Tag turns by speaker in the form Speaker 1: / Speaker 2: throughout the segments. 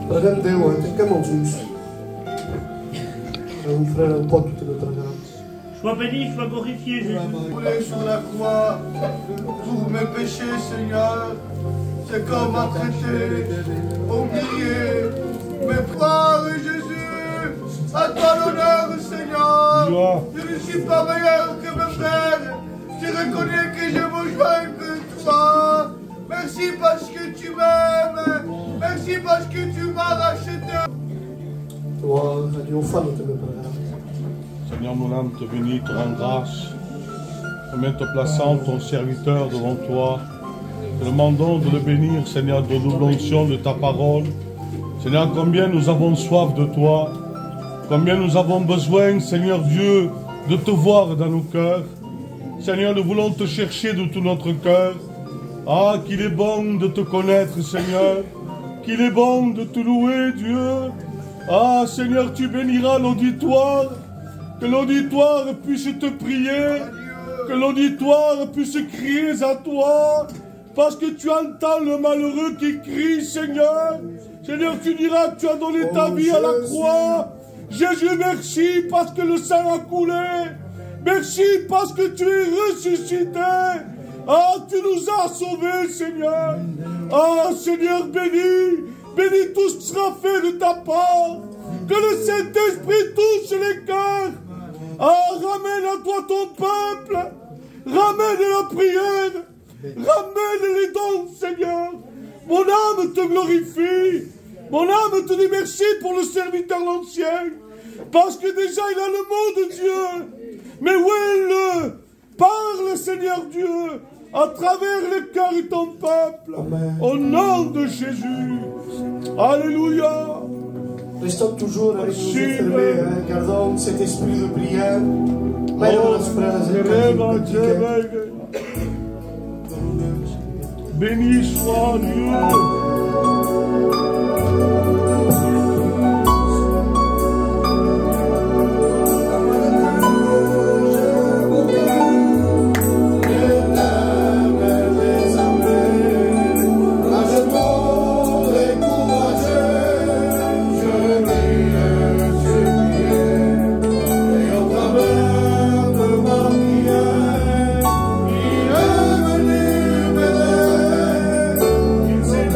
Speaker 1: Pregăm Déu, întâlcăm els ulls. Un frère en pot toute notre grâce.
Speaker 2: Sois béni, sois glorifié, Jésus.
Speaker 3: Roulé sur la croix pour mes péchés, Seigneur. C'est comme à traiter, oublier mes frères, Jésus. À toi l'honneur, Seigneur. Je ne suis pas meilleur que mes frères. Je reconnais que je me joins que toi. Merci parce que tu m'aimes. Merci parce que tu m'as racheté.
Speaker 1: Gloire à Dieu, fan de notre grâce.
Speaker 4: Seigneur, mon âme te bénit, te rend grâce. Et même te plaçant ton serviteur devant toi, te demandons de le bénir, Seigneur, de l'onction de ta parole. Seigneur, combien nous avons soif de toi, combien nous avons besoin, Seigneur Dieu, de te voir dans nos cœurs. Seigneur, nous voulons te chercher de tout notre cœur. Ah, qu'il est bon de te connaître, Seigneur, qu'il est bon de te louer, Dieu. Ah, Seigneur, tu béniras l'auditoire, que l'auditoire puisse te prier, que l'auditoire puisse crier à toi, parce que tu entends le malheureux qui crie, Seigneur. Seigneur, tu diras que tu as donné ta vie à la croix. Jésus, merci parce que le sang a coulé. Merci parce que tu es ressuscité. Ah, tu nous as sauvés, Seigneur. Ah, Seigneur, bénis. Bénis tout ce qui sera fait de ta part. Que le Saint-Esprit touche les cœurs. Ah, ramène à toi ton peuple. Ramène la prière. Ramène les dons, Seigneur. Mon âme te glorifie. Mon âme te dit merci pour le serviteur l'ancien. Parce que déjà il a le mot de Dieu. Mais où est-le? Parle, Seigneur Dieu, à travers le cœur de ton peuple. Amen. Au nom de Jésus. Alléluia.
Speaker 1: Restons toujours avec nous fermés, gardons cet esprit de prière.
Speaker 4: Béni soit Dieu.
Speaker 3: C'est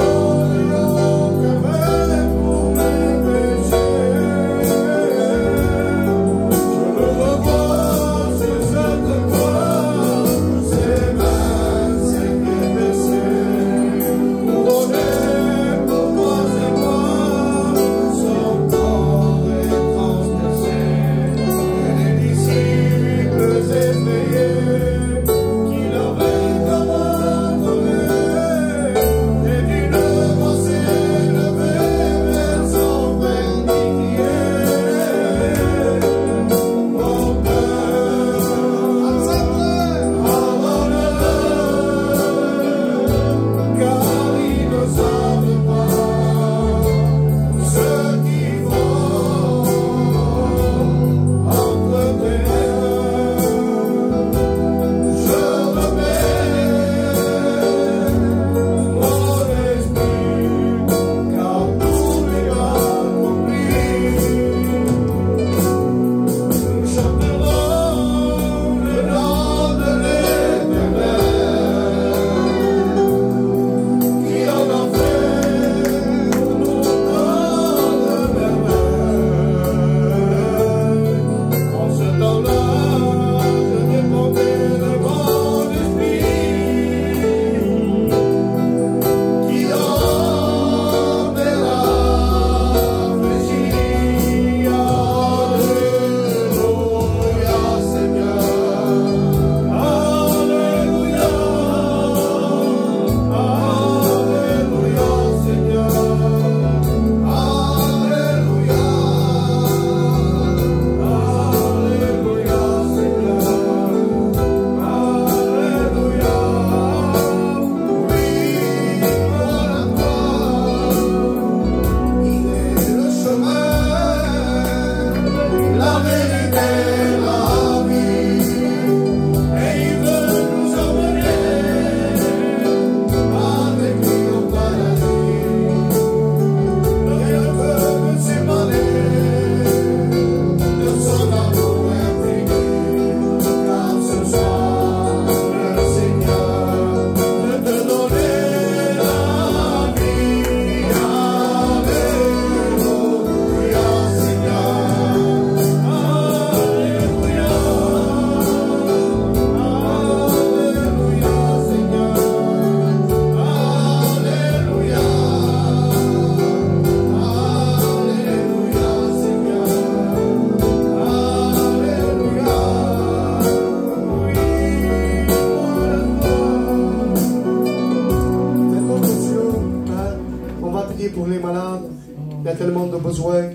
Speaker 1: Il y a tellement de besoins.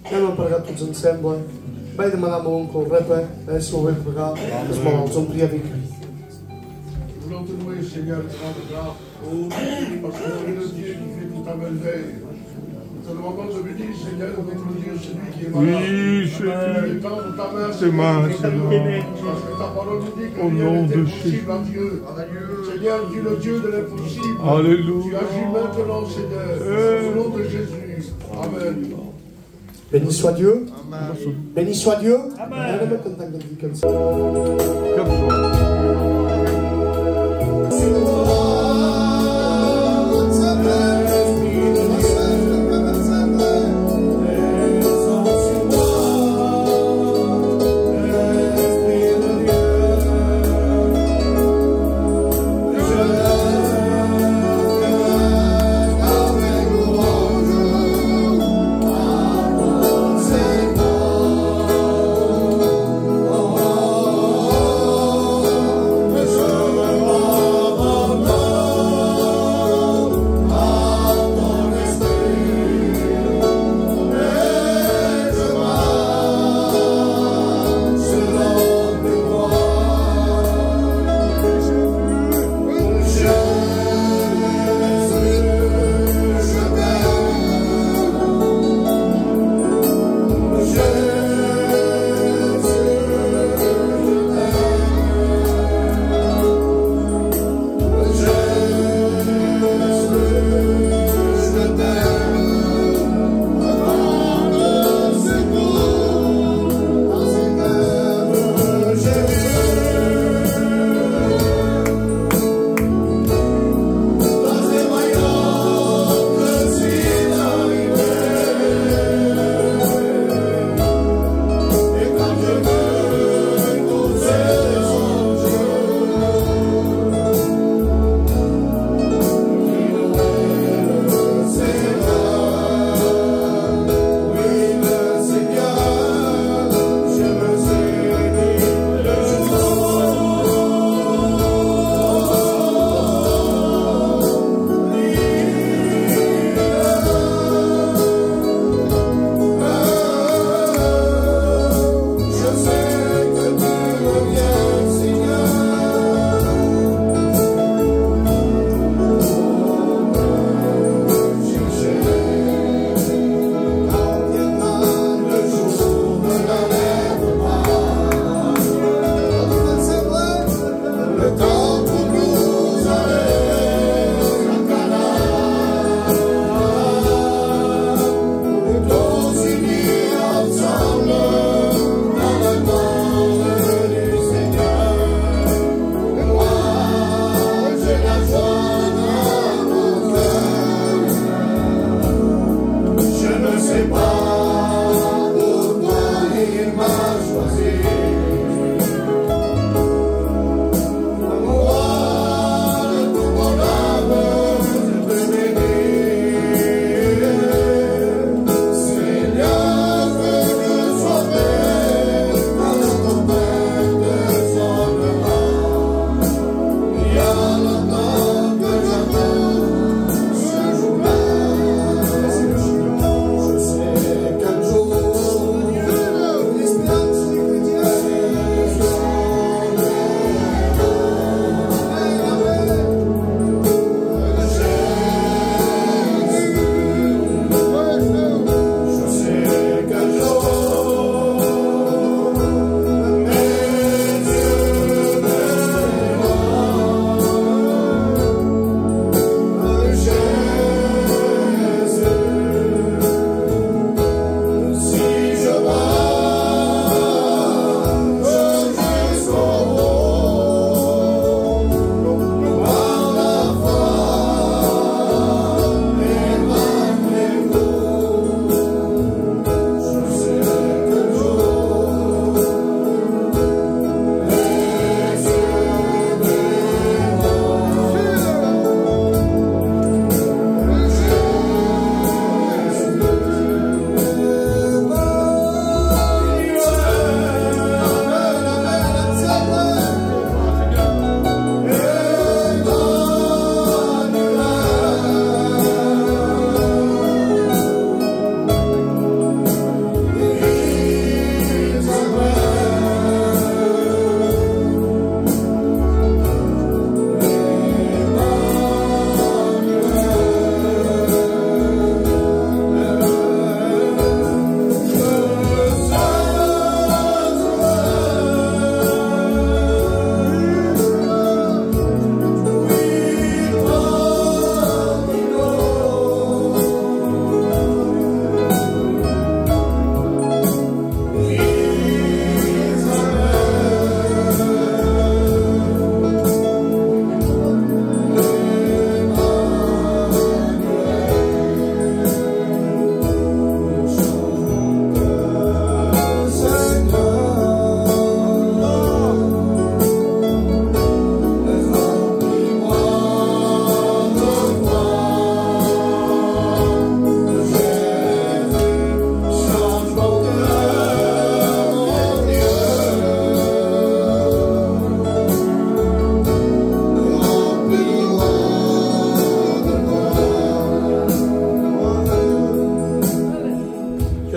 Speaker 1: Anem a pregar tots ensemble. Vaig demanar a mon oncle Repa, si ho vull pregar, els malalts, omplir avec lui.
Speaker 3: Nous voulons te louer, Seigneur, de grande grâce, parce que tu es le Dieu qui fait tout à merveille. Nous te demandons de bénir, Seigneur, de notre Dieu, celui qui est malade.
Speaker 4: Oui,
Speaker 3: Seigneur. Ta main,
Speaker 4: c'est ma Seigneur.
Speaker 3: Parce que ta parole nous dit que
Speaker 4: Au
Speaker 3: rien
Speaker 4: nom
Speaker 3: n'est
Speaker 4: de
Speaker 3: impossible à Dieu. Seigneur, tu es le Dieu de l'impossible.
Speaker 4: Alléluia.
Speaker 3: Tu agis maintenant, Seigneur, au nom de Jésus. Amen.
Speaker 1: Béni soit Dieu.
Speaker 3: Amen.
Speaker 1: Béni soit Dieu.
Speaker 2: Amen.
Speaker 1: Anem a cantar una mica comme ça.
Speaker 4: Comme ça.
Speaker 3: Oh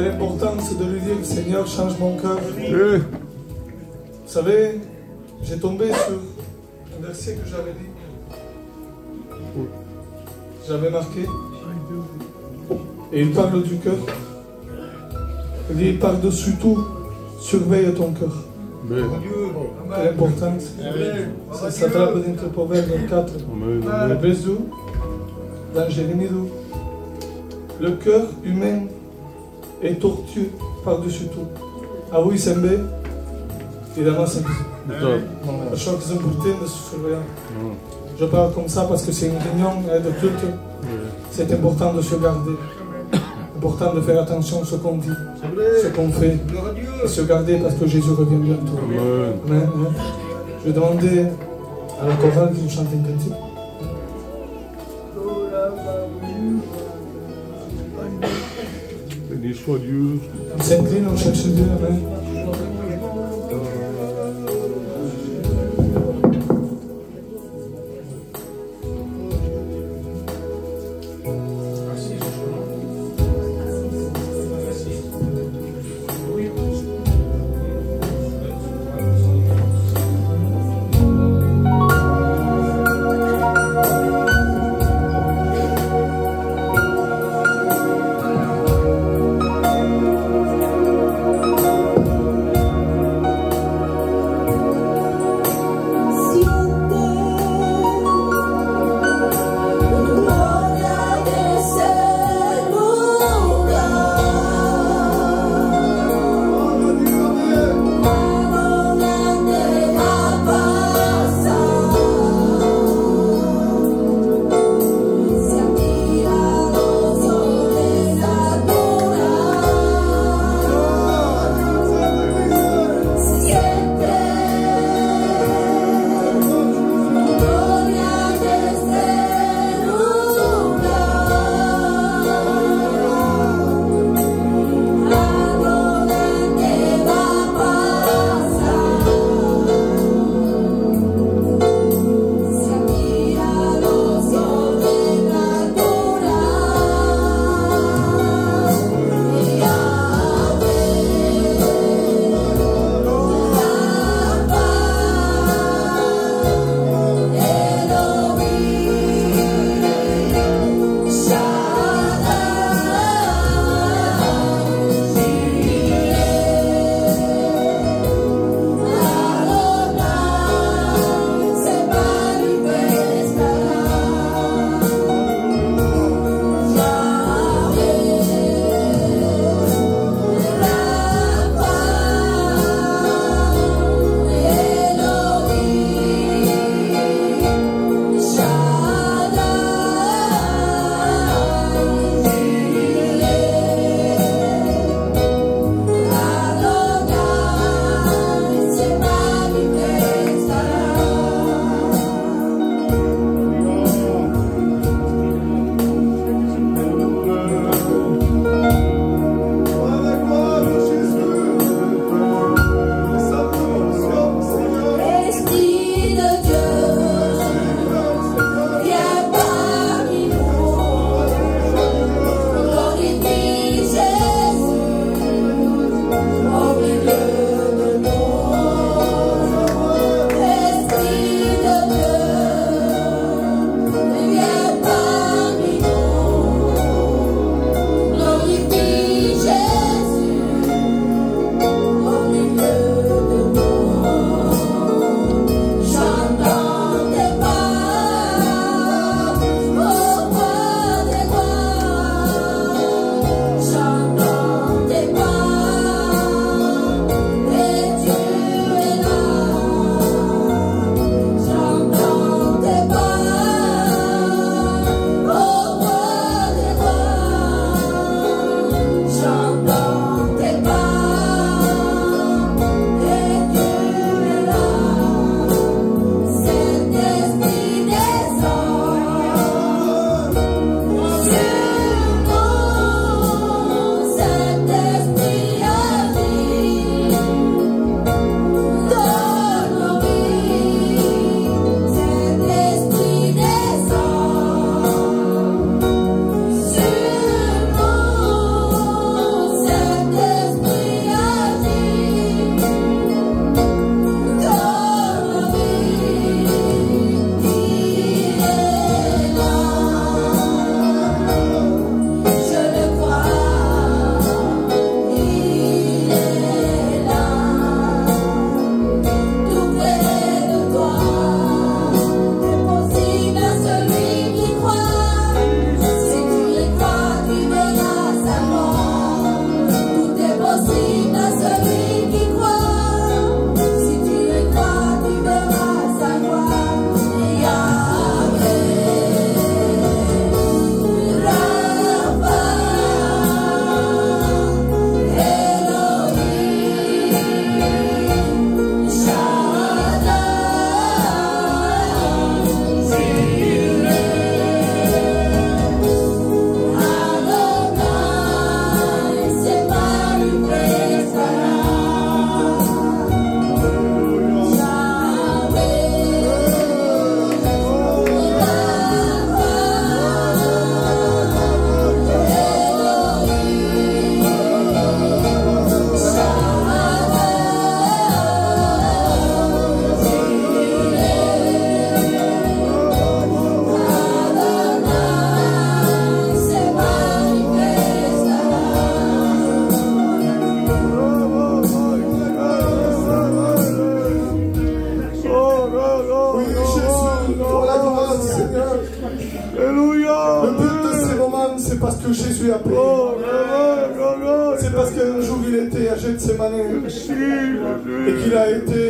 Speaker 1: Quelle importance de lui dire, Seigneur, change mon cœur.
Speaker 4: Eh,
Speaker 1: Vous savez, j'ai tombé sur un verset que j'avais dit. J'avais marqué. Et il parle du cœur. Il dit, par-dessus tout, surveille ton cœur.
Speaker 4: bene.
Speaker 1: Quelle importance. Ça trappe dentro Proverbe 24.
Speaker 4: Amen,
Speaker 1: Le
Speaker 4: amen.
Speaker 1: verset dans Jérémie 2. Le cœur humain est tortueux par-dessus tout. Ah oui, c'est bé. Il a massé.
Speaker 4: Putain.
Speaker 1: Je crois qu'ils ont goûté de se surveiller.
Speaker 4: Non.
Speaker 1: Je parle comme ça parce que c'est une réunion de culte. C'est important de se garder. Important de faire attention à ce qu'on dit, ce qu'on fait. Et se garder parce que Jésus revient bientôt.
Speaker 4: Amen.
Speaker 1: Amen, amen. Je vais demander à la chorale de nous chanter une cantique.
Speaker 4: Béni soit Dieu.
Speaker 1: On s'incline, on cherche Dieu. Amen. c'est parce qu'un jour il était à Gethsemane et qu'il a été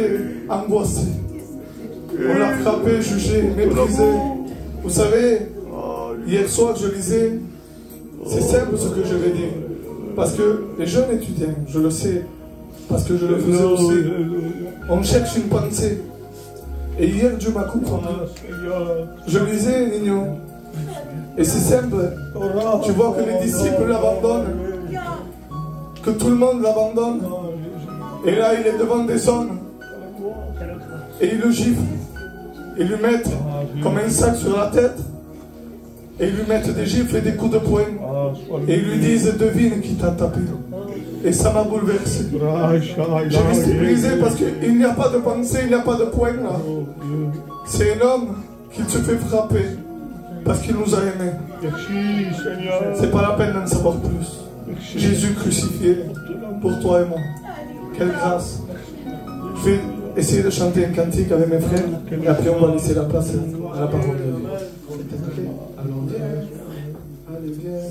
Speaker 1: angoissé. On l'a frappé, jugé, méprisé. Vous savez, hier soir je lisais, c'est simple ce que je vais dire. Parce que les jeunes étudiants, je le sais, parce que je le faisais aussi, on cherche une pensée. Et hier Dieu m'a compris. Je lisais Nino. Et c'est simple. Tu vois que les disciples l'abandonnent. Que tout le monde l'abandonne. Et là il est devant des hommes. Et ils le giflent. Ils lui mettent comme un sac sur la tête. Et ils lui mettent des gifles et des coups de poing. Et ils lui disent, devine qui t'a tapé. Et ça m'a bouleversé. J'ai resté brisé parce qu'il n'y a pas de pensée, il n'y a pas de poing là. C'est un homme qui se fait frapper parce qu'il nous a aimés. C'est pas la peine d'en savoir plus. Jésus crucifié pour toi et moi. Quelle grâce. Je vais essayer de chanter un cantique avec mes frères et après on va laisser la place à la parole de Dieu. Alors viens, allez viens.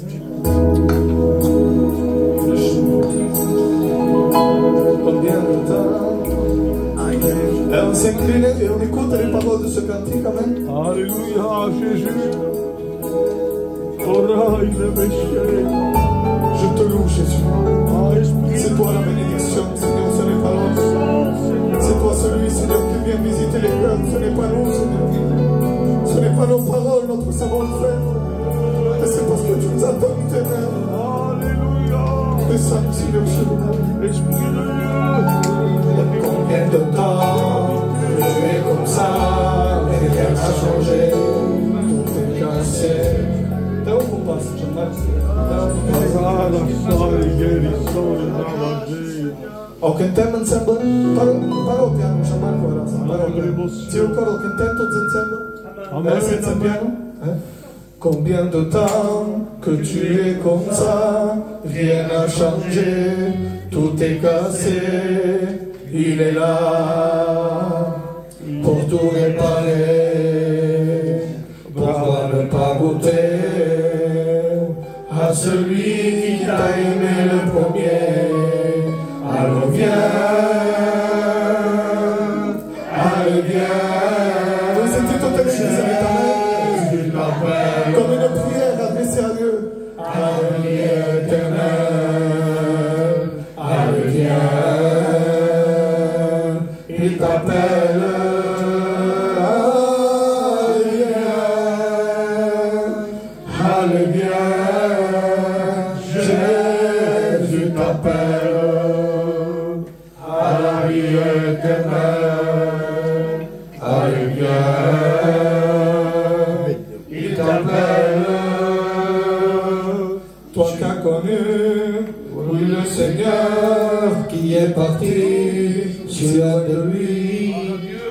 Speaker 1: Combien de temps? Et on s'incline et on écoute les paroles de ce cantique, amen.
Speaker 4: Alléluia, Jésus.
Speaker 1: Je te loue, Jésus. C'est toi la bénédiction, Seigneur, ce n'est pas l'autre. C'est toi celui, Seigneur, qui vient visiter les cœurs. Ce n'est pas nous, Seigneur. Ce n'est pas nos paroles, notre savoir-faire. Mais c'est parce que tu nous as donné tes mains.
Speaker 4: Alléluia.
Speaker 1: Descends, Seigneur, chez nous.
Speaker 4: Esprit de Dieu.
Speaker 1: Combien de temps que tu es comme ça, et rien n'a changé, tout est cassé. T'as où qu'on passe, Jean-Marc? O cantăm ensemble? Pară o piano, Jean-Marc, si eu coro, cantăm toți ensemble?
Speaker 4: Amen.
Speaker 1: C'est un piano? Combien de temps que tu es comme ça, rien n'a changé, tout est cassé, il est là pour tout réparer. Pourquoi ne pas goûter à celui qui t'a aimé le premier? Alors viens, allez viens. Vous étiez tout à l'heure, comme une prière adressée à Dieu. Allez éternel, allez viens. Il t'appelle. Allez viens. Jésus t'appelle. Allez éternel, allez viens. Il t'appelle. Toi qui as connu, oui, le Seigneur qui est parti, celui de lui,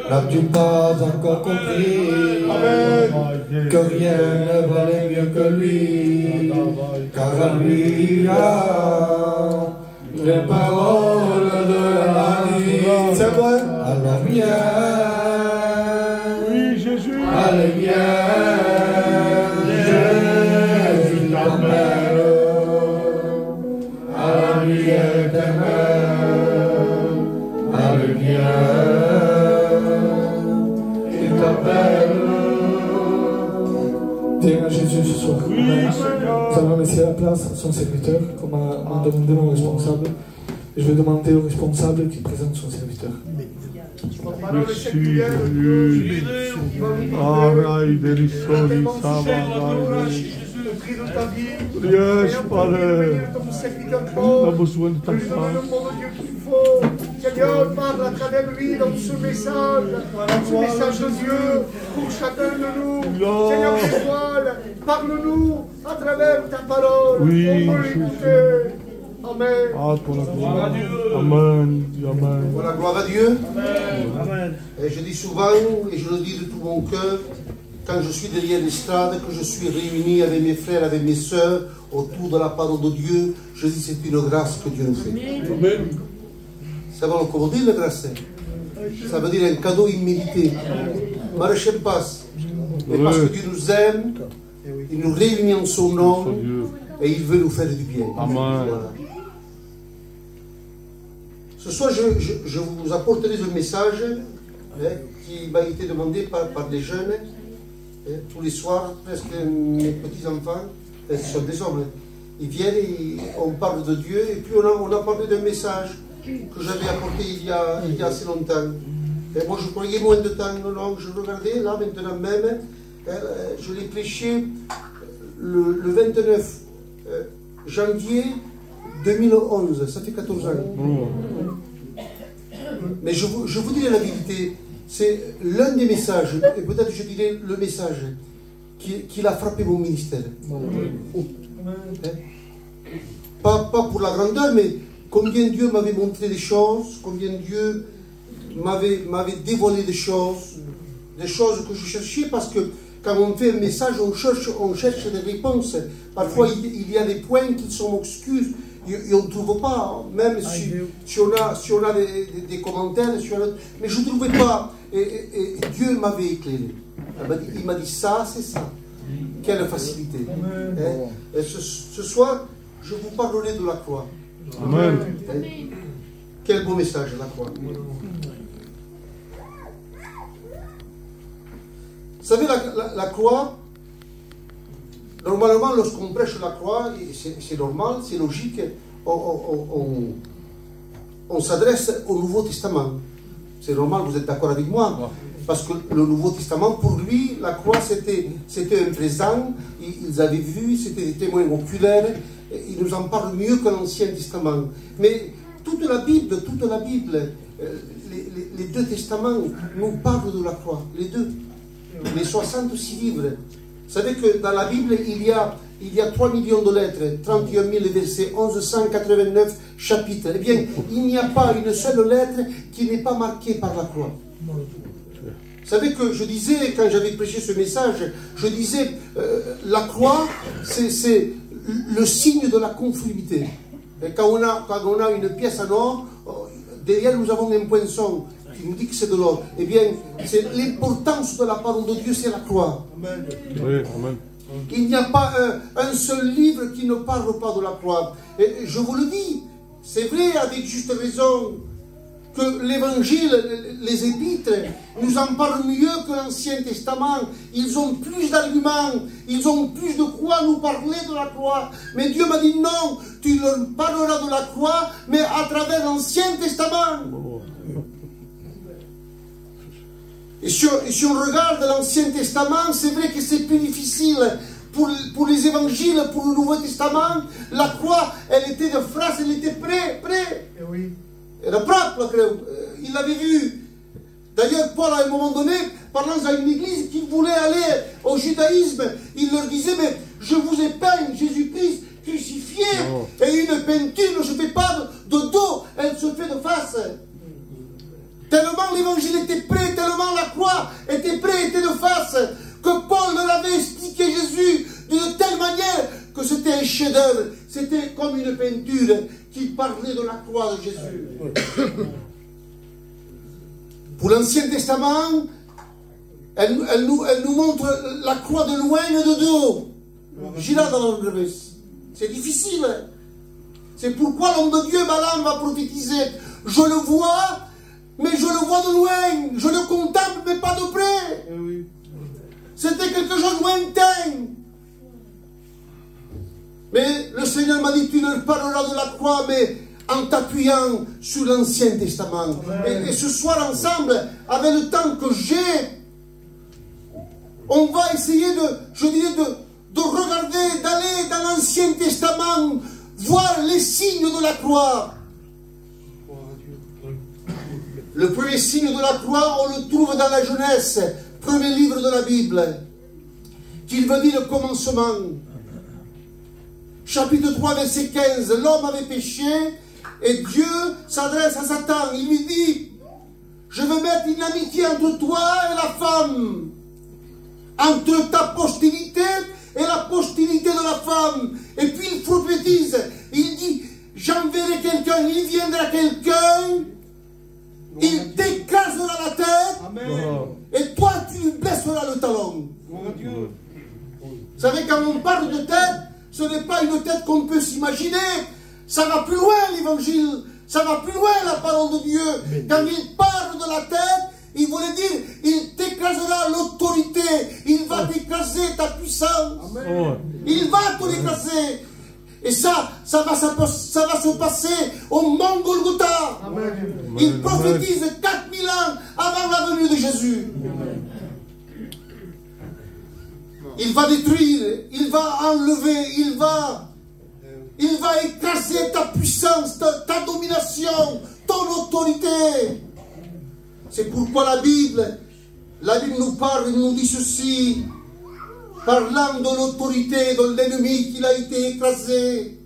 Speaker 1: n'as-tu pas encore compris? Amen. Que rien ne valait mieux que lui, car à lui il y a les paroles de la vie. C'est vrai? Alors viens.
Speaker 4: Oui, Jésus.
Speaker 1: Allez viens. Jésus t'appelle. Allez éternel. Allez viens. Il t'appelle. Viens à Jésus ce soir.
Speaker 4: Oui, Seigneur.
Speaker 1: Nous allons laisser la place à son serviteur, comme m'a demandé mon responsable. Et je vais demander au responsable qui présente son serviteur.
Speaker 4: Merci, Jésus. Arai derisoli savadai.
Speaker 3: Prie de ta vie.
Speaker 4: Yes, Padre.
Speaker 3: Ton serviteur
Speaker 4: On a besoin de ta
Speaker 3: Donne-nous le
Speaker 4: grâce.
Speaker 3: monde Dieu qu'il faut. Seigneur, parle à travers lui dans ce message de Dieu pour chacun de nous. Seigneur, dévoile, parle-nous à travers ta parole.
Speaker 4: Oui,
Speaker 3: On veut l'écouter. Amen.
Speaker 4: Ah, pour la gloire. Amen. Amen.
Speaker 5: Voilà, gloire à Dieu.
Speaker 2: Amen.
Speaker 5: Et je dis souvent, et je le dis de tout mon cœur, quand je suis derrière l'estrade, que je suis réuni avec mes frères, avec mes sœurs, autour de la parole de Dieu, je dis c'est une grâce que Dieu nous fait.
Speaker 4: Amen.
Speaker 5: Ça veut dire la grâce. Ça veut dire un cadeau immérité. Marchez passe. Mais parce que Dieu nous aime, il nous réunit en son nom et il veut nous faire du bien.
Speaker 4: Amen.
Speaker 5: Voilà. Ce soir, je vous apporterai le message qui m'a été demandé par des jeunes. Tous les soirs, presque mes petits-enfants, ce sont des hommes, ils viennent et on parle de Dieu. Et puis on a parlé d'un message que j'avais apporté il y a assez longtemps. Et moi, je croyais moins de temps. Non, je regardais, là, maintenant même, je l'ai prêché le 29 janvier 2011. Ça fait 14 ans. Mais je vous dirai la vérité. C'est l'un des messages, et peut-être je dirais le message, qui a frappé mon ministère. Pas pour la grandeur, mais combien Dieu m'avait montré des choses, combien Dieu m'avait dévoilé des choses que je cherchais, parce que quand on fait un message, on cherche des réponses. Parfois, il y a des points qui sont obscurs et on ne trouve pas, même si on a des commentaires, mais je ne trouvais pas. Et Dieu m'avait éclairé. Il m'a dit ça, c'est ça. Quelle facilité. Et ce soir, je vous parlerai de la croix.
Speaker 4: Amen.
Speaker 5: Quel beau message, la croix. Vous savez, la croix, normalement, lorsqu'on prêche la croix, c'est normal, c'est logique, on s'adresse au Nouveau Testament. C'est normal, vous êtes d'accord avec moi. Parce que le Nouveau Testament, pour lui, la croix, c'était un présent. Ils avaient vu, c'était des témoins oculaires. Il nous en parle mieux que l'Ancien Testament. Mais toute la Bible, les deux testaments nous parlent de la croix. Les deux. Les 66 livres. Vous savez que dans la Bible, il y a 3 millions de lettres, 31 000 versets, 1189 chapitres. Eh bien, il n'y a pas une seule lettre qui n'est pas marquée par la croix. Vous savez que je disais, quand j'avais prêché ce message, je disais, la croix, c'est le signe de la conformité. Et quand on a une pièce en or, derrière nous avons un poinçon qui nous dit que c'est de l'or. Eh bien, c'est l'importance de la parole de Dieu, c'est la croix. Amen.
Speaker 4: Oui, amen.
Speaker 5: Il n'y a pas un seul livre qui ne parle pas de la croix. Et je vous le dis, c'est vrai avec juste raison que l'évangile, les épîtres, nous en parlent mieux que l'Ancien Testament. Ils ont plus d'arguments, ils ont plus de quoi nous parler de la croix. Mais Dieu m'a dit non, tu leur parleras de la croix, mais à travers l'Ancien Testament. Et si on regarde l'Ancien Testament, c'est vrai que c'est plus difficile. Pour les évangiles, pour le Nouveau Testament, la croix, elle était de face, elle était prête.
Speaker 3: Oui.
Speaker 5: Elle est propre, il l'avait vu. D'ailleurs, Paul, à un moment donné, parlant à une église qui voulait aller au judaïsme, il leur disait, mais je vous ai peint Jésus-Christ crucifié, et une peinture ne se fait pas de dos, elle se fait de face. Tellement l'évangile était prêt, tellement la croix était prête, était de face, que Paul leur avait expliqué Jésus d'une telle manière que c'était un chef-d'œuvre, c'était comme une peinture qui parlait de la croix de Jésus. Pour l'Ancien Testament, elle nous montre la croix de loin et de dos. Gira dans l'endroit. C'est difficile. C'est pourquoi l'homme de Dieu, Balaam, va prophétiser. Je le vois, mais je le vois de loin. Je le contemple, mais pas de près. C'était quelque chose de lointain. Mais le Seigneur m'a dit, tu ne parleras de la croix, mais en t'appuyant sur l'Ancien Testament. Et ce soir, ensemble, avec le temps que j'ai, on va essayer de regarder, d'aller dans l'Ancien Testament, voir les signes de la croix. Le premier signe de la croix, on le trouve dans la Genèse, premier livre de la Bible, qui veut dire le commencement. Chapitre 3, verset 15, l'homme avait péché, et Dieu s'adresse à Satan, il lui dit, je veux mettre une amitié entre toi et la femme, entre ta postérité et la postérité de la femme. Et puis il prophétise, il dit, j'enverrai quelqu'un, il viendra quelqu'un, il t'écrasera la tête, et toi tu blesseras le talon. Vous savez, quand on parle de tête, ce n'est pas une tête qu'on peut s'imaginer. Ça va plus loin, l'évangile. Ça va plus loin la parole de Dieu. Quand il parle de la tête, il voulait dire, il t'écrasera l'autorité, il va t'écraser ta puissance. Il va te l'écraser. Et ça va se passer au mont Golgotha. Il prophétise 4000 ans avant la venue de Jésus. Il va détruire, il va enlever, il va écraser ta puissance, ta domination, ton autorité. C'est pourquoi la Bible nous parle, elle nous dit ceci, parlant de l'autorité de l'ennemi qu'il a été écrasé.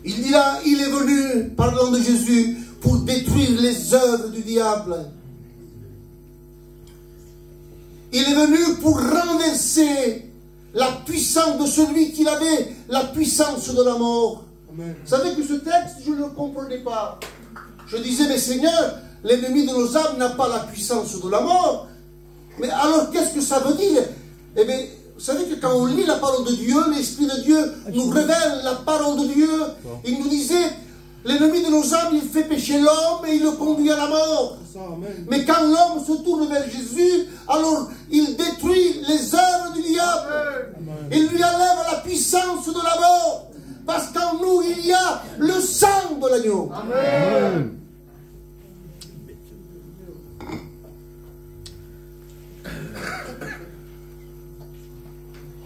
Speaker 5: Il dit là, il est venu, parlant de Jésus, pour détruire les œuvres du diable. Il est venu pour renverser la puissance de celui qui avait la puissance de la mort. Amen. Vous savez que ce texte, je ne le comprenais pas. Je disais, mais Seigneur, l'ennemi de nos âmes n'a pas la puissance de la mort. Mais alors, qu'est-ce que ça veut dire? Eh bien, vous savez que quand on lit la parole de Dieu, l'Esprit de Dieu nous révèle la parole de Dieu. Il nous disait, l'ennemi de nos âmes, il fait pécher l'homme et il le conduit à la mort. Mais quand l'homme se tourne vers Jésus, alors il détruit les œuvres du diable. Il lui enlève la puissance de la mort. Parce qu'en nous, il y a le sang de l'agneau. Amen.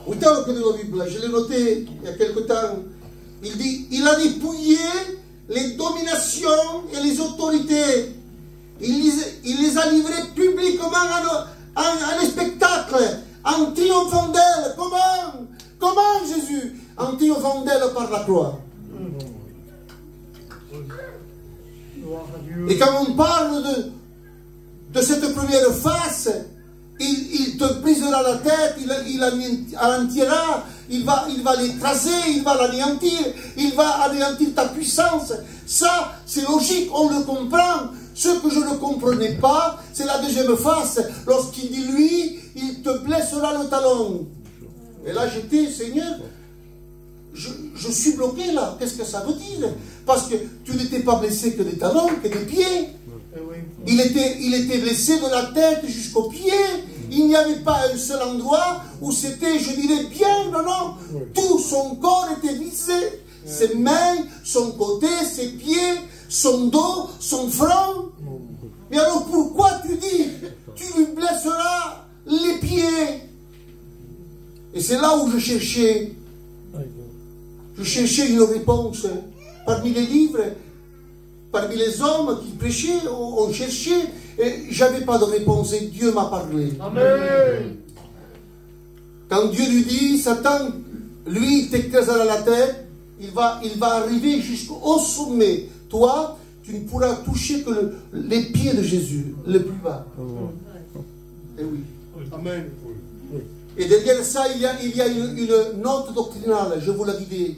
Speaker 5: Au temps que de la Bible, je l'ai noté il y a quelque temps, il a dépouillé les dominations et les autorités. Il les a livrées publiquement à un spectacle, en triomphant d'elles. Comment Jésus? En triomphant d'elles par la croix. Et quand on parle de cette première face, il te brisera la tête, il anéantira, il va l'écraser, il va l'anéantir, il va anéantir ta puissance. Ça, c'est logique, on le comprend. Ce que je ne comprenais pas, c'est la deuxième face. Lorsqu'il dit lui, il te blessera le talon. Et là, j'étais, Seigneur, je suis bloqué là. Qu'est-ce que ça veut dire? Parce que tu n'étais pas blessé que des talons, que des pieds. Il était blessé de la tête jusqu'aux pieds. Il n'y avait pas un seul endroit où c'était, je dirais bien, non. Tout son corps était visé. Ses mains, son côté, ses pieds, son dos, son front. Mais alors pourquoi tu dis, tu lui blesseras les pieds? Et c'est là où je cherchais une réponse. Parmi les livres, parmi les hommes qui prêchaient, on cherchait, et j'avais pas de réponse, et Dieu m'a parlé. Amen. Quand Dieu lui dit, Satan, lui, il t'écrasera la tête, il va arriver jusqu'au sommet. Toi, tu ne pourras toucher que les pieds de Jésus, le plus bas. Et oui. Amen. Et derrière ça, il y a une note doctrinale, je vous la dis.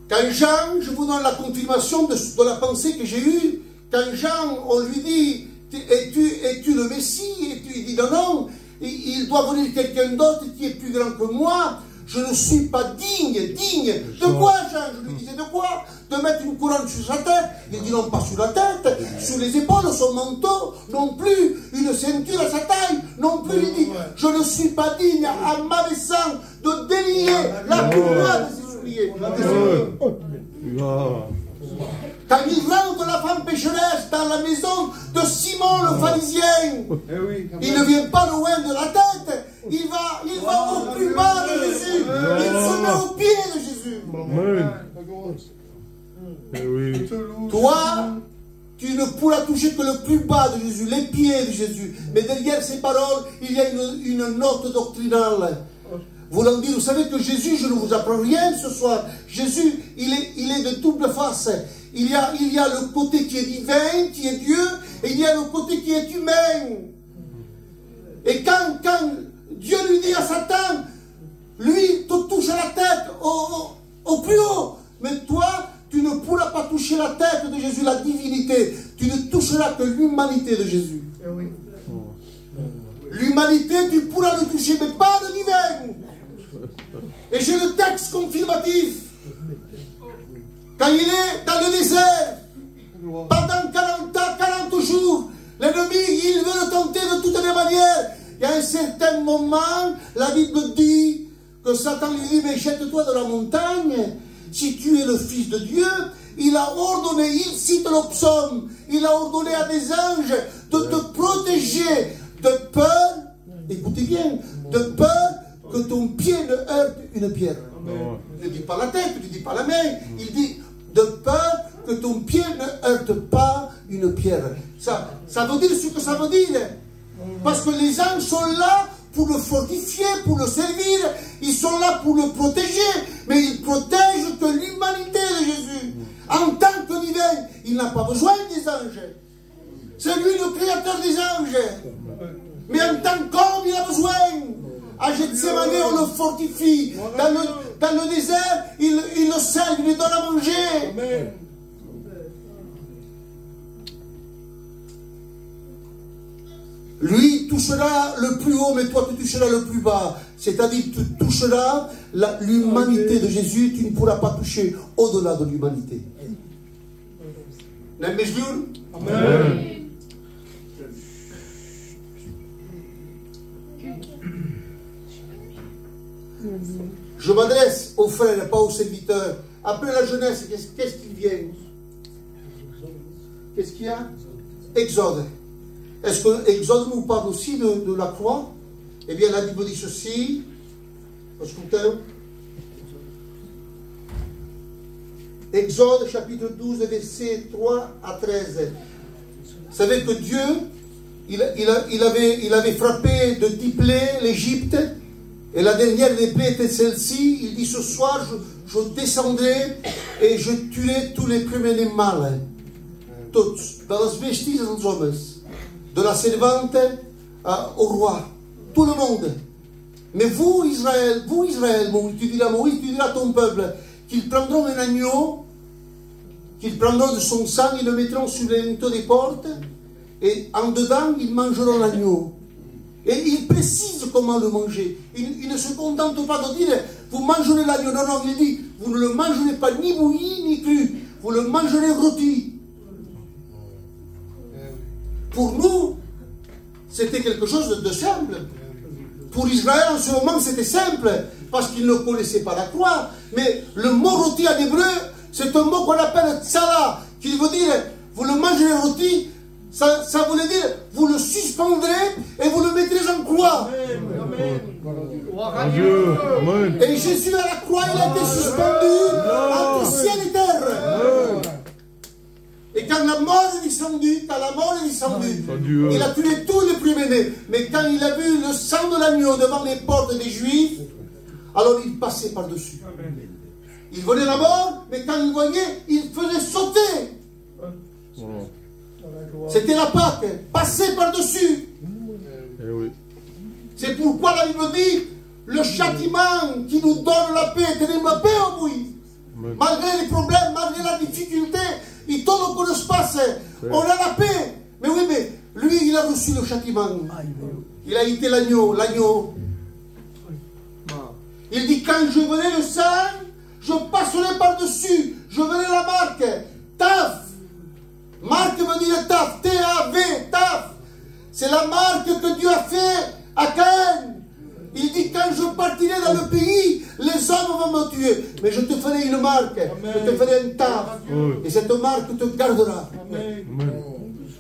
Speaker 5: Quand Jean, je vous donne la confirmation de la pensée que j'ai eue, quand Jean, on lui dit, es-tu le Messie? Et il dit non, il doit venir quelqu'un d'autre qui est plus grand que moi. Je ne suis pas digne. De quoi, Jean? Je lui disais, de quoi? De mettre une couronne sur sa tête. Il dit non, pas sur la tête, sur les épaules, son manteau, non plus une ceinture à sa taille, non plus. Il dit, je ne suis pas digne, en m'abaissant, de délier la couronne de ses souliers. Quand il rentre la femme pécheresse dans la maison de Simon le pharisien, il ne vient pas loin de la tête, il va au plus bas de Jésus, il se met au pied de Jésus. Toi, tu ne pourras toucher que le plus bas de Jésus, les pieds de Jésus. Mais derrière ces paroles, il y a une note doctrinale. Voulant dire, vous savez que Jésus, je ne vous apprends rien ce soir. Jésus, il est de double face. Il y a le côté qui est divin, qui est Dieu, et il y a le côté qui est humain. Et quand Dieu lui dit à Satan, lui te touche à la tête au plus haut, mais toi, tu ne pourras pas toucher la tête de Jésus, la divinité. Tu ne toucheras que l'humanité de Jésus. L'humanité, tu pourras le toucher, mais pas le divin. Et j'ai le texte confirmatif. Quand il est dans le désert, pendant 40 ans, 40 jours, l'ennemi, il veut le tenter de toutes les manières. Il y a un certain moment, la Bible dit que Satan lui dit, mais jette-toi de la montagne, si tu es le Fils de Dieu. Il a ordonné, il cite le psaume, il a ordonné à des anges de te protéger de peur, écoutez bien, de peur que ton pied ne heurte une pierre. Il ne dit pas la tête, il ne dit pas la main, il dit de peur que ton pied ne heurte pas une pierre. Ça veut dire ce que ça veut dire. Parce que les anges sont là pour le fortifier, pour le servir, ils sont là pour le protéger, mais ils protègent que l'humanité de Jésus. En tant que divin, il n'a pas besoin des anges. C'est lui le créateur des anges. Mais en tant qu'homme, il a besoin. À Gethsemane, on le fortifie. Dans le désert, il le sert, il lui donne à manger.
Speaker 3: Amen.
Speaker 5: Lui touchera le plus haut, mais toi tu toucheras le plus bas. C'est-à-dire tu toucheras l'humanité de Jésus, tu ne pourras pas toucher au-delà de l'humanité.
Speaker 3: Amen.
Speaker 5: Je m'adresse aux frères, pas aux serviteurs. Après la jeunesse, qu'est-ce qui vient? Qu'est-ce qu'il y a? Exode. Est-ce que Exode nous parle aussi de la croix? Eh bien, la Bible dit ceci. Écoutez. Exode chapitre 12, versets 3 à 13. Vous savez que Dieu, il avait frappé de 10 plaies l'Égypte. Et la dernière des plaies était celle-ci. Il dit, ce soir, je descendrai et je tuerai tous les premiers mâles. Tous. Dans les vestiges des hommes. De la servante au roi. Tout le monde. Mais vous, Israël, tu diras Moïse, tu diras à ton peuple, qu'ils prendront un agneau, qu'ils prendront de son sang, ils le mettront sur les linteaux des portes, et en dedans, ils mangeront l'agneau. Et il précise comment le manger. Il ne se contente pas de dire, vous mangerez l'agneau. Non, non, il dit, vous ne le mangerez pas ni bouilli, ni cru. Vous le mangerez rôti. Pour nous, c'était quelque chose de simple. Pour Israël, en ce moment, c'était simple, parce qu'ils ne connaissaient pas la croix. Mais le mot rôti en hébreu, c'est un mot qu'on appelle tsala, qui veut dire, vous le mangerez rôti, ça voulait dire, vous le suspendrez et vous le mettrez en croix.
Speaker 4: Amen.
Speaker 5: Et Jésus à la croix, il a été suspendu entre ciel et terre. Et quand la mort est descendue, il a tué tous les premiers-nés. Mais quand il a vu le sang de l'agneau devant les portes des Juifs, alors il passait par-dessus. Il venait la mort, mais quand il voyait, il faisait sauter. C'était la Pâque, passer par-dessus. C'est pourquoi la Bible dit, le châtiment qui nous donne la paix, tenez la paix au Moïse. Malgré les problèmes, malgré la difficulté, il tombe pour le espace. On a la paix. Mais oui, mais lui, il a reçu le châtiment. Il a été l'agneau. Il dit, quand je verrai le sang, je passerai par-dessus. Je verrai la marque. Taf. Marque veut dire taf. T-A-V. Taf. C'est la marque que Dieu a fait à Caïn. Il dit, quand je partirai dans le pays, les hommes vont me tuer. Mais je te ferai une marque. Amen. Je te ferai un taf. Et cette marque te gardera. Amen.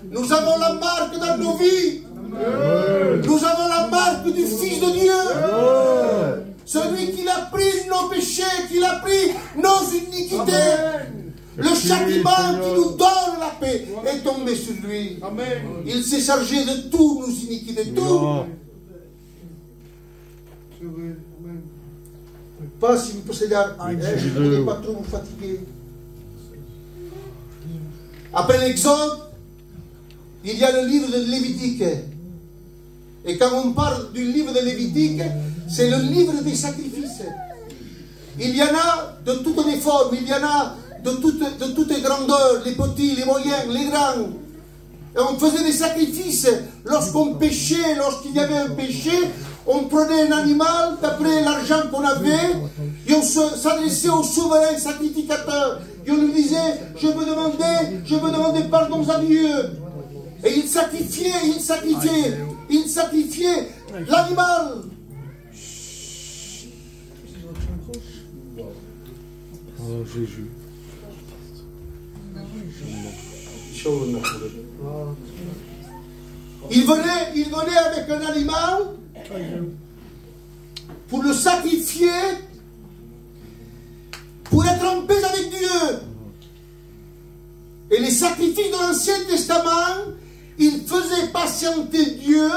Speaker 5: Nous avons la marque dans nos vies. Amen. Nous avons la marque du Fils de Dieu. Amen. Celui qui a pris nos péchés, qui a pris nos iniquités. Amen. Le châtiment qui nous donne la paix est tombé sur lui. Amen. Il s'est chargé de tous nos iniquités. Tout. Pas si vous possédez, je ne voulais pas trop vous fatiguer. Après l'Exode, il y a le livre de Lévitique. Et quand on parle du livre de Lévitique, c'est le livre des sacrifices. Il y en a de toutes les formes, il y en a de toutes les grandeurs, les petits, les moyens, les grands. Et on faisait des sacrifices lorsqu'on péchait, lorsqu'il y avait un péché. On prenait un animal d'après l'argent qu'on avait Et on s'adressait au souverain sacrificateur. Et on lui disait, je veux demander pardon à Dieu. Et il sacrifiait l'animal.
Speaker 4: Oh Jésus.
Speaker 5: Il venait avec un animal pour le sacrifier, pour être en paix avec Dieu. Et les sacrifices de l'Ancien Testament, ils faisaient patienter Dieu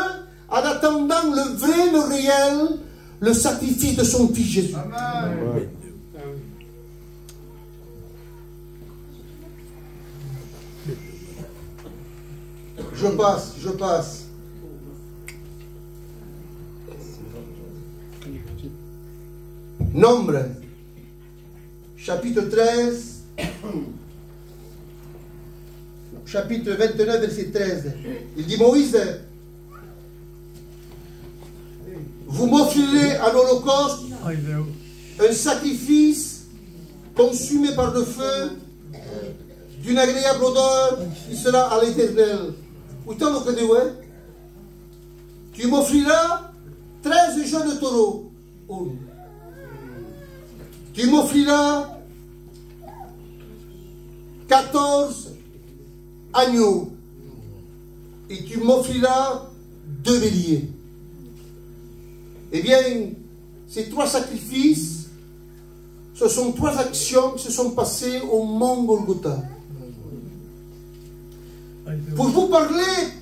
Speaker 5: en attendant le vrai, le réel, le sacrifice de son Fils Jésus.
Speaker 3: Amen.
Speaker 5: Je passe. Nombre, chapitre 13, chapitre 29, verset 13. Il dit, Moïse, vous m'offrirez en holocauste un sacrifice consumé par le feu, d'une agréable odeur qui sera à l'Éternel. Tu m'offriras 13 jeunes taureaux. Tu m'offriras 14 agneaux. Et tu m'offriras 2 béliers. Eh bien, ces 3 sacrifices, ce sont 3 actions qui se sont passées au mont Golgotha. Pour vous parler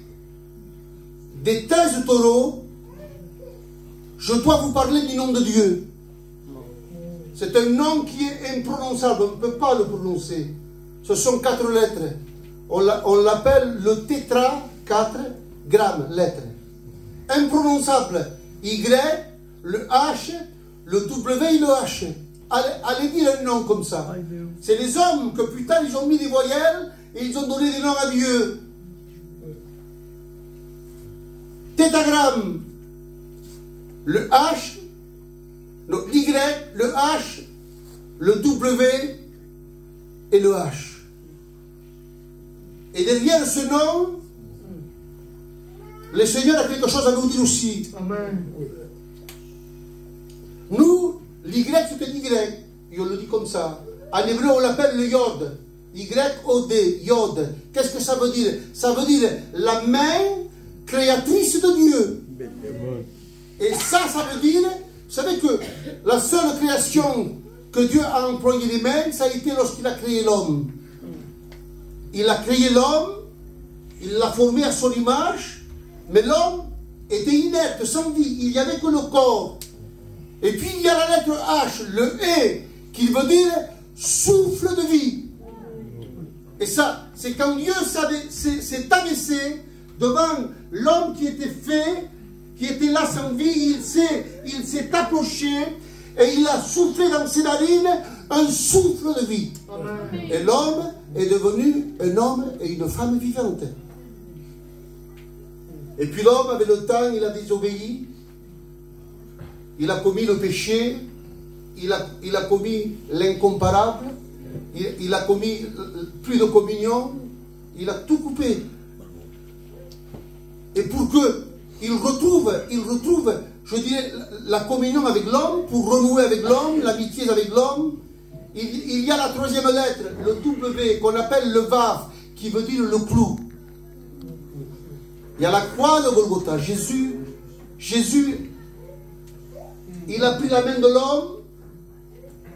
Speaker 5: des 13 taureaux, je dois vous parler du nom de Dieu. C'est un nom qui est imprononçable, on ne peut pas le prononcer. Ce sont 4 lettres. On l'appelle le tétra, 4 grammes, lettres. Imprononçable. Y, le H, le W et le H. Allez dire un nom comme ça. C'est les hommes que plus tard ils ont mis des voyelles et ils ont donné des noms à Dieu. Tétragramme. Le H, le Y, le H, le W et le H. Et derrière ce nom, le Seigneur a quelque chose à nous dire aussi.
Speaker 3: Amen.
Speaker 5: Nous, l'Y c'est un Y, et on le dit comme ça. En hébreu, on l'appelle le Yod. Y-O-D, Yod. Qu'est-ce que ça veut dire? Ça veut dire la main créatrice de Dieu. Et ça veut dire, vous savez que la seule création que Dieu a employé les mains, ça a été lorsqu'il a créé l'homme. Il a créé l'homme, il l'a formé à son image, mais l'homme était inerte, sans vie, il n'y avait que le corps. Et puis il y a la lettre H, le E, qui veut dire souffle de vie. Et ça, c'est quand Dieu s'est abaissé devant l'homme qui était fait, qui était là sans vie, il s'est approché et il a soufflé dans ses narines un souffle de vie. Amen. Et l'homme est devenu un homme et une femme vivante. Et puis l'homme, avec le temps, il a désobéi, il a commis le péché, il a commis l'incomparable, il a commis plus de communion, il a tout coupé. Et pour qu'il retrouve, je dirais, la communion avec l'homme, pour renouer avec l'homme, l'amitié avec l'homme, il y a la 3e lettre, le W, qu'on appelle le Vav, qui veut dire le clou. Il y a la croix de Golgotha. Jésus, il a pris la main de l'homme,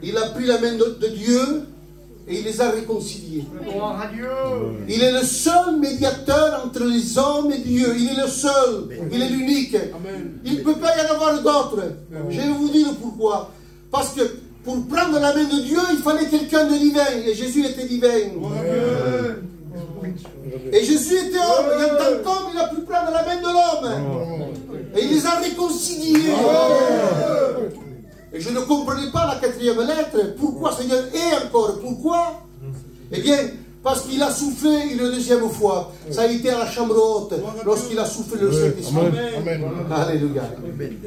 Speaker 5: il a pris la main de Dieu, et il les a réconciliés.
Speaker 3: Gloire à Dieu.
Speaker 5: Il est le seul médiateur entre les hommes et Dieu. Il est le seul. Il est l'unique. Il ne peut pas y en avoir d'autres. Je vais vous dire pourquoi. Parce que pour prendre la main de Dieu, il fallait quelqu'un de divin. Et Jésus était divin. Et Jésus était homme. Et en tant qu'homme, il a pu prendre la main de l'homme. Et il les a réconciliés. Et je ne comprenais pas la 4e lettre. Pourquoi Seigneur est encore? Pourquoi? Eh bien, parce qu'il a soufflé une 2e fois. Ça a été à la chambre haute, lorsqu'il a soufflé le Saint-Esprit. Alléluia.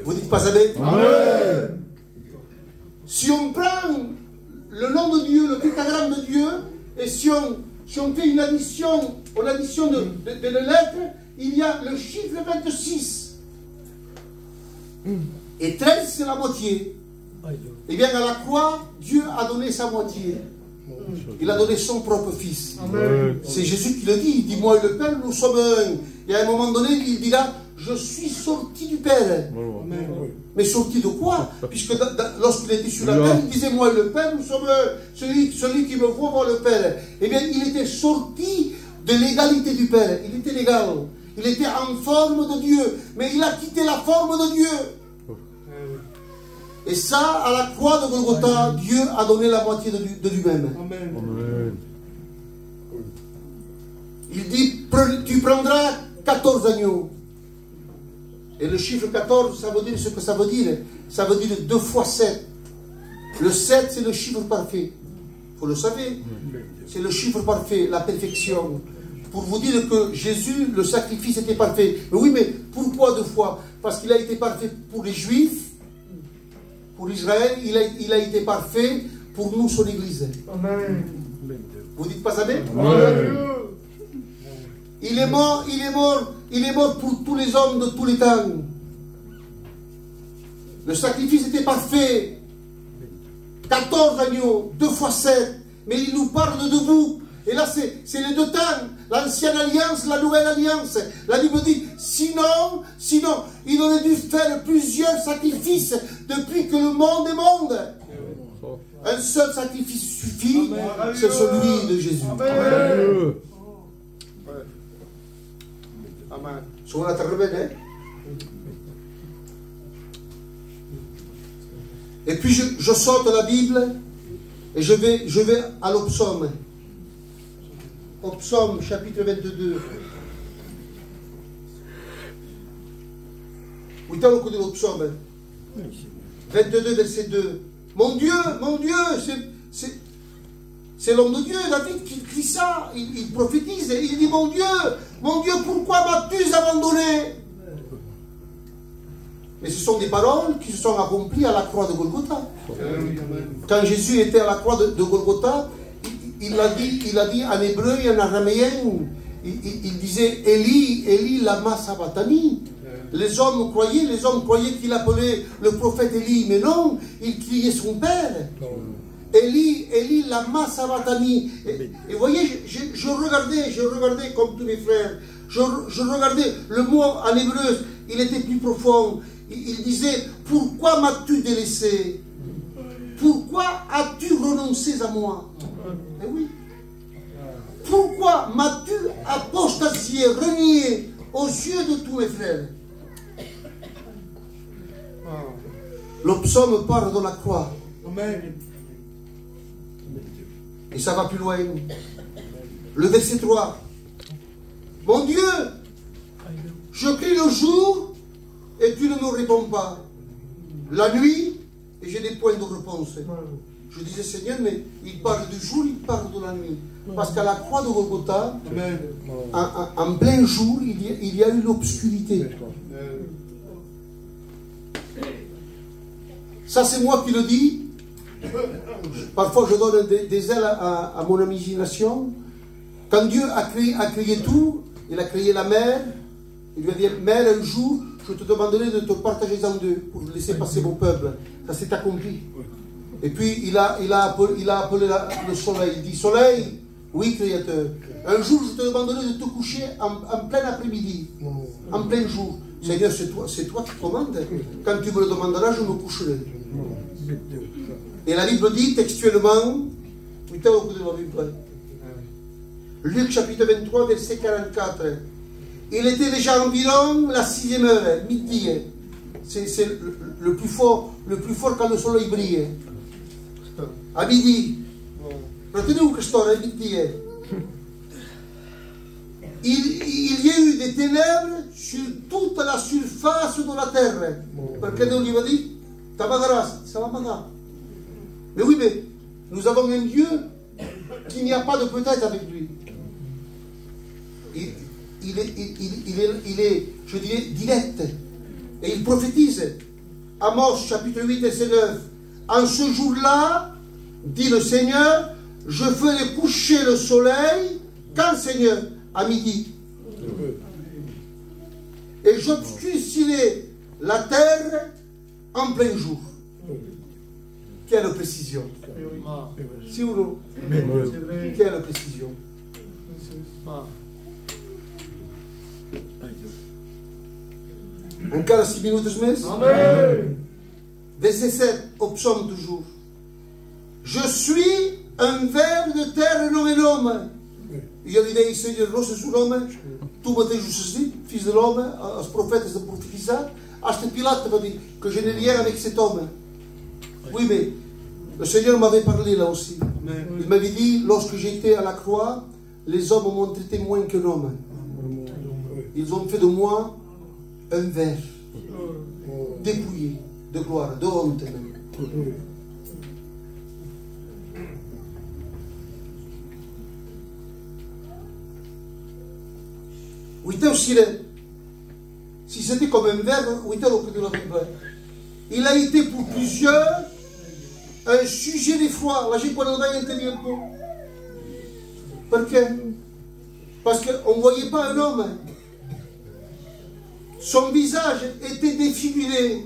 Speaker 5: Vous dites pas amen?
Speaker 3: Amen.
Speaker 5: Si on prend le nom de Dieu, le tétragramme de Dieu, et si on fait une addition, de lettres, il y a le chiffre 26. Et 13, c'est la moitié. Et bien à la croix, Dieu a donné sa moitié. Il a donné son propre fils. C'est Jésus qui le dit. Il dit, moi et le Père, nous sommes un. Et à un moment donné, il dira, je suis sorti du Père. Mais sorti de quoi? Puisque lorsqu'il était sur la terre, il disait, moi et le Père, nous sommes un. Celui qui me voit voir le Père. Eh bien, il était sorti de l'égalité du Père. Il était légal. Il était en forme de Dieu. Mais il a quitté la forme de Dieu. Et ça, à la croix de Golgotha, Dieu a donné la moitié de lui-même.
Speaker 4: Amen.
Speaker 5: Il dit, tu prendras 14 agneaux. Et le chiffre 14, ça veut dire ce que ça veut dire. Ça veut dire 2 fois 7. Le 7, c'est le chiffre parfait. Vous le savez. C'est le chiffre parfait, la perfection. Pour vous dire que Jésus, le sacrifice était parfait. Mais oui, mais pourquoi 2 fois? Parce qu'il a été parfait pour les Juifs. Pour Israël, il a été parfait pour nous, son Église.
Speaker 3: Amen.
Speaker 5: Vous dites pas amen?
Speaker 4: Amen.
Speaker 5: Il est mort pour tous les hommes de tous les temps. Le sacrifice était parfait. 14 agneaux, 2 fois 7. Mais il nous parle de vous. Et là, c'est les 2 temps. L'ancienne alliance, la nouvelle alliance. La Bible dit, sinon, il aurait dû faire plusieurs sacrifices depuis que le monde est monde. Un seul sacrifice suffit, c'est celui de Jésus.
Speaker 4: Amen.
Speaker 3: Amen.
Speaker 5: Sur la terre rebelle, hein? Et puis je saute la Bible et je vais à l'Opsaume. Au psaume chapitre 22. Où est le coup de l'Opsaume? 22 verset 2. Mon Dieu, c'est l'homme de Dieu, David, qui crie ça. Il prophétise et il dit, mon Dieu, pourquoi m'as-tu abandonné? Mais ce sont des paroles qui se sont accomplies à la croix de Golgotha. Quand Jésus était à la croix de Golgotha, il a dit en hébreu et en araméen, il disait Eli, Eli, lama sabachthani. Les hommes croyaient qu'il appelait le prophète Eli, mais non, il criait son père. Eli, Eli, lama sabachthani. Et vous voyez, je regardais comme tous mes frères, je regardais le mot en hébreu, il était plus profond. Il disait, pourquoi m'as-tu délaissé? Pourquoi as-tu renoncé à moi? Mais oui. Pourquoi m'as-tu apostasié, renié aux yeux de tous mes frères? Le psaume parle de la croix.
Speaker 3: Amen.
Speaker 5: Et ça va plus loin. Le verset 3. Mon Dieu, je crie le jour et tu ne me réponds pas. La nuit, et j'ai des points de réponse. Je disais, Seigneur, mais il parle du jour, il parle de la nuit. Parce qu'à la croix de Golgotha, en plein jour, il y a eu l'obscurité. Ça, c'est moi qui le dis. Parfois, je donne des ailes à mon imagination. Quand Dieu a créé tout, il a créé la mer. Il lui a dit, mer, un jour, je te demanderai de te partager en deux pour laisser passer mon peuple. Ça s'est accompli. Et puis, il a appelé le soleil. Il dit, soleil, oui, créateur. Un jour, je te demanderai de te coucher en plein après-midi, en plein jour. Seigneur, c'est toi qui commandes. Quand tu me le demanderas, je me coucherai. Et la Bible dit textuellement, mettez au bout de la Bible, Luc chapitre 23, verset 44. Il était déjà environ la 6e heure, midi. C'est le plus fort quand le soleil brille. À midi. Retenez-vous que je t'aurais midi. Il y a eu des ténèbres sur toute la surface de la terre. Perché Dio gli va dire, t'amagaras, ça va pas. Mais oui, mais nous avons un Dieu qu'il n'y a pas de peut-être avec lui. Il est, je dirais, direct. Et il prophétise. Amos chapitre 8, verset 9. en ce jour-là, dit le Seigneur, je ferai coucher le soleil, quand Seigneur? À midi. Et j'obscurcirai la terre en plein jour. Quelle précision. Si ou non? Quelle précision. Encore 6 minutes mais? Verset 7, au psaume toujours. Je suis un ver de terre nommé l'homme. Il y a l'idée, Seigneur, rosse sur l'homme. Tu m'as dit, je suis fils de l'homme, als prophète de prophétiser. Acheter Pilate m'a dit que je n'ai rien avec cet homme. Oui, mais le Seigneur m'avait parlé là aussi. Il m'avait dit, lorsque j'étais à la croix, les hommes m'ont traité moins qu'un homme. Ils ont fait de moi un ver, dépouillé de gloire, de honte même. Si c'était comme un verbe, il a été pour plusieurs un sujet d'effroi. Là, j'ai pas entendu un peu. Pourquoi? Parce qu'on ne voyait pas un homme. Son visage était défiguré.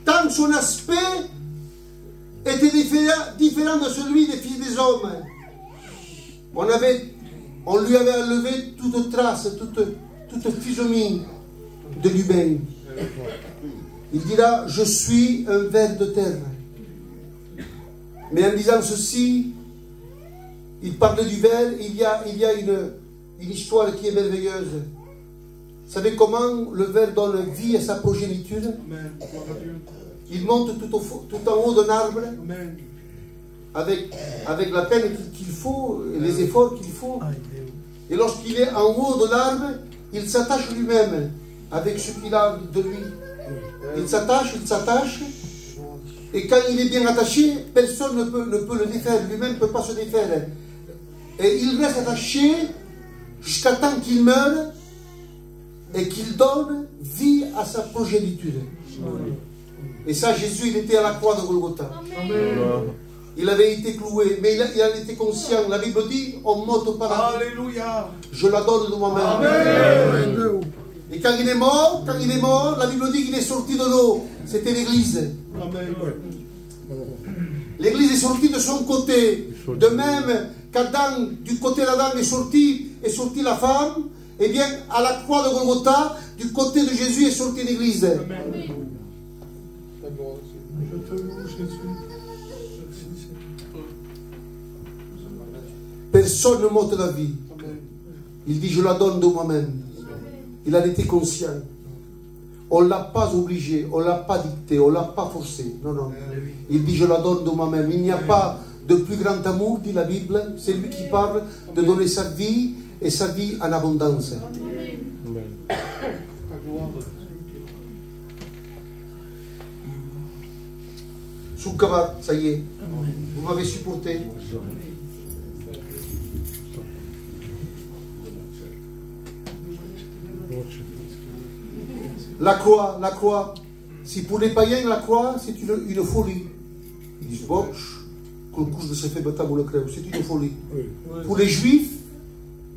Speaker 5: Tant que son aspect était différent de celui des fils des hommes. On lui avait enlevé toute trace, toute physionomie de l'humain. Il dira, je suis un ver de terre. Mais en disant ceci, il parlait du ver, il y a une histoire qui est merveilleuse. Vous savez comment le ver donne vie à sa progéniture? Il monte tout en haut d'un arbre avec la peine qu'il faut, et les efforts qu'il faut. Et lorsqu'il est en haut de l'arbre, il s'attache lui-même avec ce qu'il a de lui. Il s'attache, et quand il est bien attaché, personne ne peut le défaire, lui-même ne peut pas se défaire. Et il reste attaché jusqu'à temps qu'il meure et qu'il donne vie à sa progéniture. Et ça, Jésus, il était à la croix de Golgotha. Il avait été cloué, mais il a été conscient. La Bible dit, on m'ôte par la vie.
Speaker 3: Alléluia.
Speaker 5: Je la donne de moi-même. Et quand il est mort, la Bible dit qu'il est sorti de l'eau. C'était l'Église. L'Église est sortie de son côté. De même qu'Adam, du côté d'Adam est sortie la femme, et bien à la croix de Golgotha, du côté de Jésus est sortie l'Église. Personne ne m'ôte la vie. Il dit, je la donne de moi-même. Il en était conscient. On ne l'a pas obligé, on ne l'a pas dicté, on ne l'a pas forcé. Non, non. Il dit, je la donne de moi-même. Il n'y a pas de plus grand amour, dit la Bible. C'est lui qui parle de donner sa vie et sa vie en abondance. Soukabat, ça y est. Vous m'avez supporté. La croix, si pour les païens la croix c'est une folie. Ils disent, bon, qu'on couche de se fait battre le crème, c'est une folie. Pour les juifs,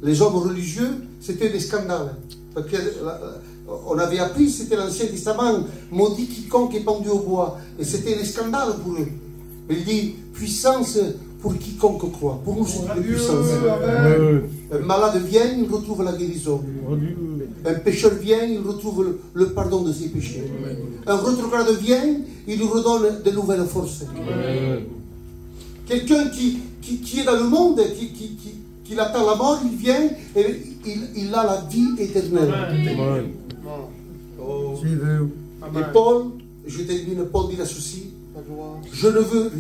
Speaker 5: les hommes religieux, c'était des scandales. Parce qu'on avait appris, c'était l'Ancien Testament, maudit quiconque est pendu au bois. Et c'était des scandales pour eux. Mais il dit, puissance pour quiconque croit. Pour nous, c'est une puissance. Un malade vient, il retrouve la guérison. Un pécheur vient, il retrouve le pardon de ses péchés. Un rétrograde vient, il lui redonne de nouvelles forces. Quelqu'un qui est dans le monde, qui attend la mort, il vient et il a la vie éternelle. Et Paul, je termine, Paul dit ceci, je ne veux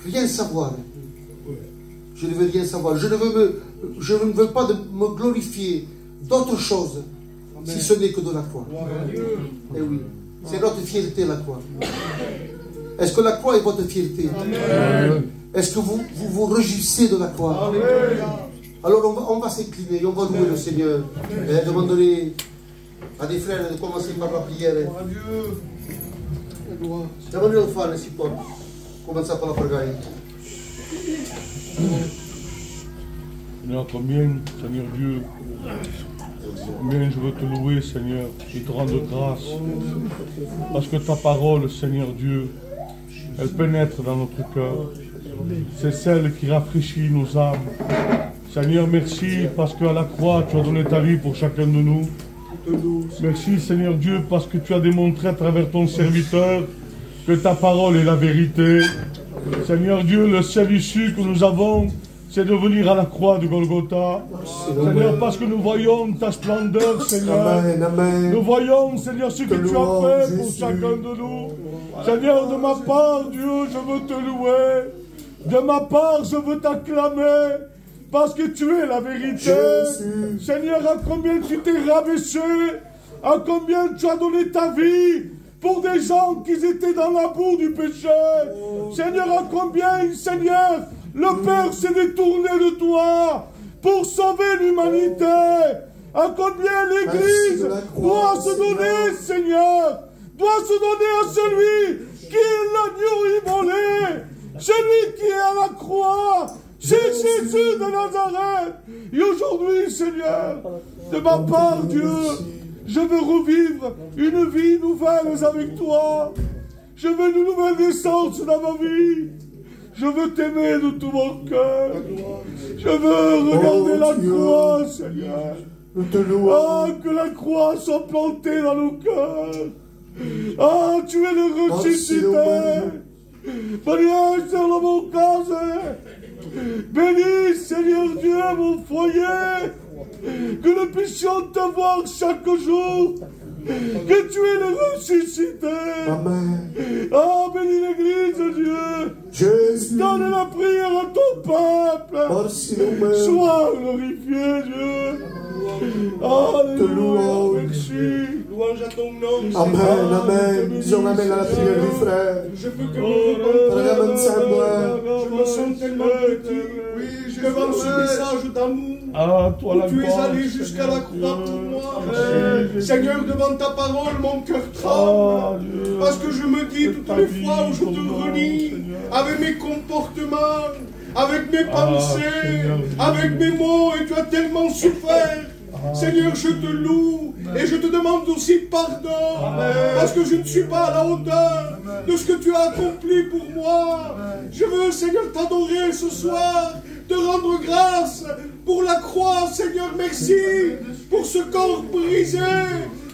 Speaker 5: rien savoir. Je ne veux rien savoir. Je ne veux pas me glorifier d'autre chose, si ce n'est que de la croix. Et oui, c'est notre fierté, la croix. Est-ce que la croix est votre fierté? Est-ce que vous vous réjouissez de la croix? Alors on va s'incliner, on va louer le Seigneur. Et demander à des frères de commencer par la prière. Chiamami il fare, si può. Cominciare a pregare.
Speaker 4: Seigneur, combien, Seigneur Dieu, combien je veux te louer, Seigneur, et te rendre grâce. Parce que ta parole, Seigneur Dieu, elle pénètre dans notre cœur. C'est celle qui rafraîchit nos âmes. Seigneur, merci parce qu'à la croix, tu as donné ta vie pour chacun de nous. Merci, Seigneur Dieu, parce que tu as démontré à travers ton serviteur que ta parole est la vérité. Seigneur Dieu, le seul issue que nous avons, c'est de venir à la croix de Golgotha. Seigneur, parce que nous voyons ta splendeur, Seigneur.
Speaker 5: Amen, amen.
Speaker 4: Nous voyons, Seigneur, ce que tu as fait pour chacun de nous. Seigneur, de ma part, Dieu, je veux te louer. De ma part, je veux t'acclamer. Parce que tu es la vérité.
Speaker 5: Jésus.
Speaker 4: Seigneur, à combien tu t'es rabaissé. À combien tu as donné ta vie pour des gens qui étaient dans la boue du péché. Seigneur, à combien, Seigneur, le Père s'est détourné de toi pour sauver l'humanité. À combien l'Église doit se donner, Seigneur, doit se donner à celui qui est l'agneau immolé, celui qui est à la croix. C'est Jésus de Nazareth. Et aujourd'hui, Seigneur, de ma part, Dieu, je veux revivre une vie nouvelle avec toi. Je veux une nouvelle naissance dans ma vie. Je veux t'aimer de tout mon cœur. Je veux regarder la croix, Seigneur. Ah, que la croix soit plantée dans nos cœurs. Ah, tu es le ressuscité. Maria, sur mon case. Bénis, Seigneur Dieu, mon foyer. Que nous puissions te voir chaque jour. Que tu es le ressuscité.
Speaker 5: Amen.
Speaker 4: Ah, bénis l'Église, Dieu.
Speaker 5: Jésus.
Speaker 4: Donne la prière à ton peuple.
Speaker 5: Merci, Amen.
Speaker 4: Sois glorifié, Dieu. Alléluia, merci.
Speaker 3: Louange à ton nom.
Speaker 5: Amen, amen. Disons amen à la prière du frère.
Speaker 3: Je peux que vous
Speaker 5: Frère ensemble.
Speaker 3: Je me sens tellement petit. Oui, devant ce message d'amour.
Speaker 4: Ah, toi la
Speaker 3: Tu es
Speaker 4: gloire,
Speaker 3: allé jusqu'à la croix pour moi.
Speaker 4: Merci.
Speaker 3: Seigneur, devant ta parole, mon cœur
Speaker 4: Ah,
Speaker 3: tremble.
Speaker 4: Dieu.
Speaker 3: Parce que je me dis toutes
Speaker 4: ta
Speaker 3: les
Speaker 4: vie,
Speaker 3: fois où je
Speaker 4: ton
Speaker 3: te
Speaker 4: nom,
Speaker 3: relis,
Speaker 4: Seigneur.
Speaker 3: avec mes comportements, avec mes pensées,
Speaker 4: Seigneur
Speaker 3: avec mes mots, et tu as tellement souffert. Seigneur, je te loue et je te demande aussi pardon parce que je ne suis pas à la hauteur de ce que tu as accompli pour moi. Je veux, Seigneur, t'adorer ce soir, te rendre grâce pour la croix, Seigneur. Merci pour ce corps brisé.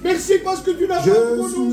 Speaker 3: Merci parce que tu n'as pas renoncé.